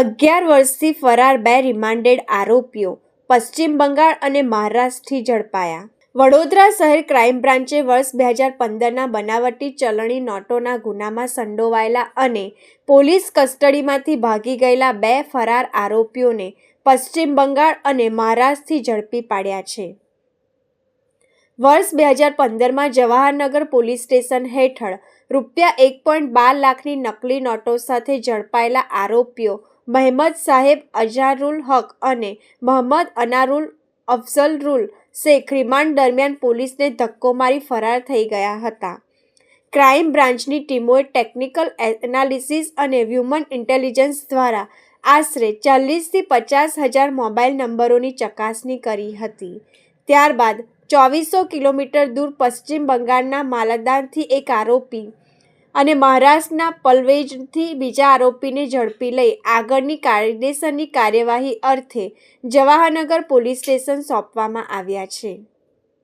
11 વર્ષથી ફરાર 2 રિમાન્ડેડ આરોપીઓ પશ્ચિમ બંગાળ અને મહારાષ્ટ્રથી ઝડપાયા. વડોદરા શહેર ક્રાઇમ બ્રાન્ચે વર્ષ 2015ના બનાવટી ચલણી નોટોના ગુનામાં સંડોવાયેલા અને પોલીસ કસ્ટડીમાંથી ભાગી ગયેલા 2 ફરાર આરોપીઓને પશ્ચિમ બંગાળ અને મહારાષ્ટ્રથી ઝડપી પાડ્યા છે. વર્ષ 2015માં જવાહરનગર પોલીસ સ્ટેશન હેઠળ ₹1.12 લાખની નકલી નોટો સાથે ઝડપાયેલા આરોપીઓ મહેમદ સાહેબ અઝારુલ હક અને મોહમ્મદ અનારુલ અફઝલુલ શેખ રિમાન્ડ દરમિયાન પોલીસને ધક્કો મારી ફરાર થઈ ગયા હતા. ક્રાઇમ બ્રાન્ચની ટીમોએ ટેકનિકલ એનાલિસિસ અને હ્યુમન ઇન્ટેલિજન્સ દ્વારા આશરે 40થી 50,000 મોબાઈલ નંબરોની ચકાસણી કરી હતી. ત્યારબાદ 2400 કિલોમીટર દૂર પશ્ચિમ બંગાળના માલદાથી એક આરોપી અને મહારાષ્ટ્રના પલવેજથી બીજા આરોપીને ઝડપી લઈ આગળની કાયદેસરની કાર્યવાહી અર્થે જવાહરનગર પોલીસ સ્ટેશન સોંપવામાં આવ્યા છે.